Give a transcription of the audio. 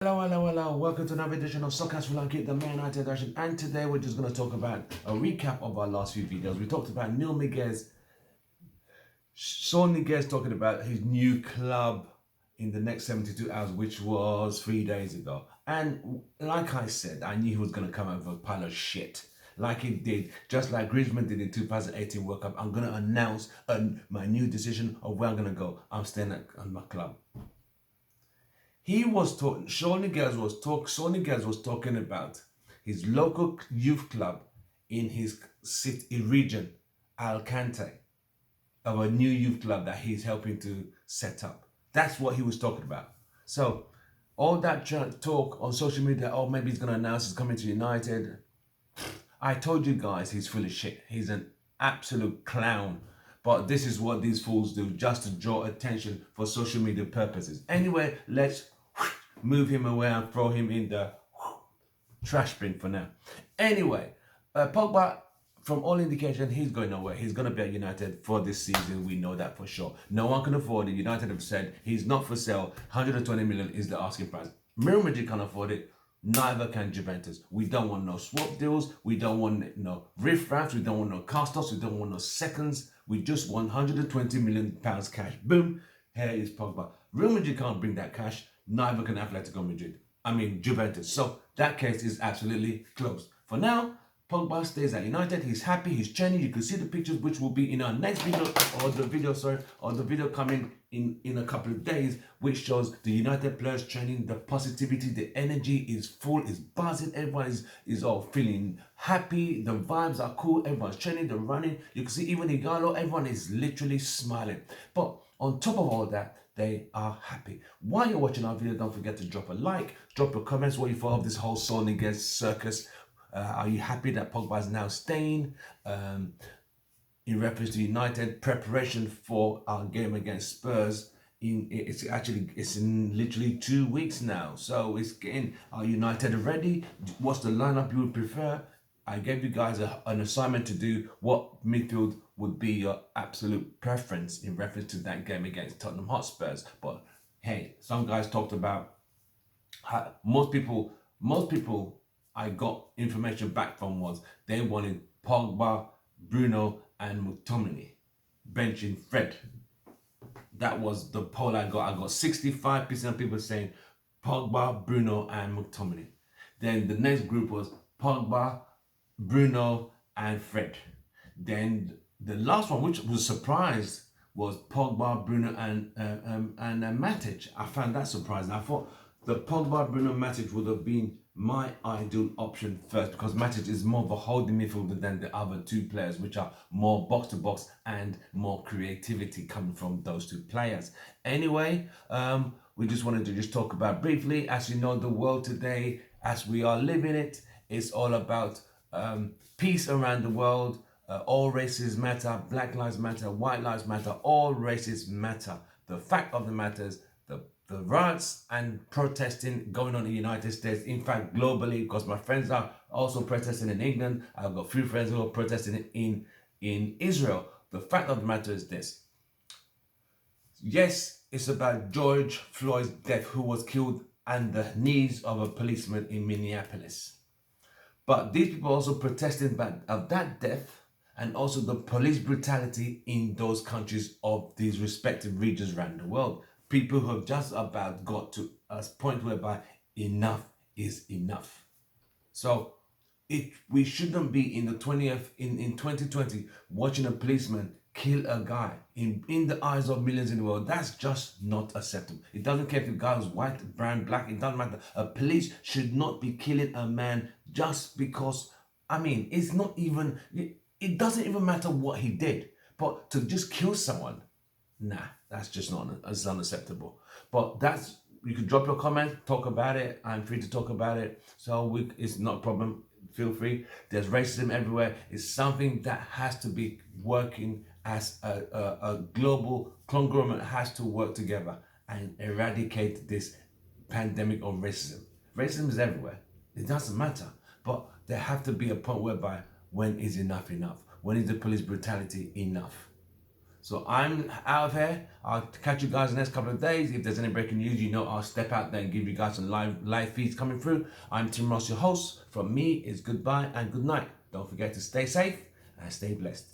Hello. Welcome to another edition of Soccer Sri Lanka, the Man United edition. And today we're just going to talk about a recap of our last few videos. We talked about Sean Niguez talking about his new club in the next 72 hours, which was 3 days ago. And like I said, I knew he was going to come out with a pile of shit. Like he did, just like Griezmann did in 2018 World Cup. I'm going to announce my new decision of where I'm going to go. I'm staying at my club. Sean Niguez was talking about his local youth club in his city region, Alcante, of a new youth club that he's helping to set up. That's what he was talking about. So all that talk on social media, oh, maybe he's going to announce he's coming to United. I told you guys he's full of shit. He's an absolute clown. But this is what these fools do, just to draw attention for social media purposes. Anyway, let's move him away and throw him in the trash bin for now. Anyway, POGBA, from all indication, he's going nowhere. He's going to be at United for this season. We know that for sure. No one can afford it. United have said he's not for sale. 120 million is the asking price. Real Madrid can't afford it. Neither can Juventus. We don't want no swap deals. We don't want no riff-raffs. We don't want no cast-offs. We don't want no seconds. We just want 120 million pounds cash. Boom. Here is Pogba. Real Madrid can't bring that cash. Neither can Juventus. So that case is absolutely closed. For now, Pogba stays at United. He's happy. He's training. You can see the pictures, which will be in our next video, or the video coming in a couple of days, which shows the United players training, the positivity, the energy is full, is buzzing. Everyone is all feeling happy. The vibes are cool. Everyone's training, they're running. You can see even Igalo, everyone is literally smiling. But on top of all that, they are happy. While you're watching our video, don't forget to drop a like, drop your comments what you thought of this whole Sean Niguez circus. Are you happy that Pogba is now staying? In reference to United, preparation for our game against Spurs. It's in literally 2 weeks now. So it's getting, are United ready? What's the lineup you would prefer? I gave you guys an assignment to do. What midfield would be your absolute preference in reference to that game against Tottenham Hotspurs? But hey, some guys talked about how most people I got information back from was they wanted Pogba, Bruno, and McTominay benching Fred. That was the poll I got. I got 65% of people saying Pogba, Bruno, and McTominay. Then the next group was Pogba, Bruno, and Fred. Then the last one, which was surprised, was Pogba, Bruno, and Matic. I found that surprising. I thought the Pogba, Bruno, Matic would have been my ideal option first, because Matic is more of a holding midfielder than the other two players, which are more box to box and more creativity coming from those two players. Anyway, we just wanted to just talk about briefly, as you know, the world today, as we are living it, is all about peace around the world. All races matter, Black Lives Matter, White Lives Matter, all races matter. The fact of the matter is the riots and protesting going on in the United States, in fact globally, because my friends are also protesting in England. I've got a few friends who are protesting in Israel. The fact of the matter is this. Yes, it's about George Floyd's death, who was killed at the knees of a policeman in Minneapolis. But these people are also protesting about that death and also the police brutality in those countries of these respective regions around the world. People who have just about got to a point whereby enough is enough. So we shouldn't be in the 2020 watching a policeman kill a guy in the eyes of millions in the world. That's just not acceptable. It doesn't care if the guy is white, brown, black, it doesn't matter. A police should not be killing a man just because, it's not even, it doesn't even matter what he did. But to just kill someone, nah, that's just it's unacceptable. But you can drop your comment, talk about it. I'm free to talk about it. So it's not a problem. Feel free. There's racism everywhere. It's something that has to be working as a global conglomerate, has to work together and eradicate this pandemic of racism. Racism is everywhere. It doesn't matter. But there have to be a point whereby when is enough enough? When is the police brutality enough? So I'm out of here. I'll catch you guys in the next couple of days. If there's any breaking news, you know I'll step out there and give you guys some live feeds coming through. I'm Tim Ross, your host. From me, it's goodbye and good night. Don't forget to stay safe and stay blessed.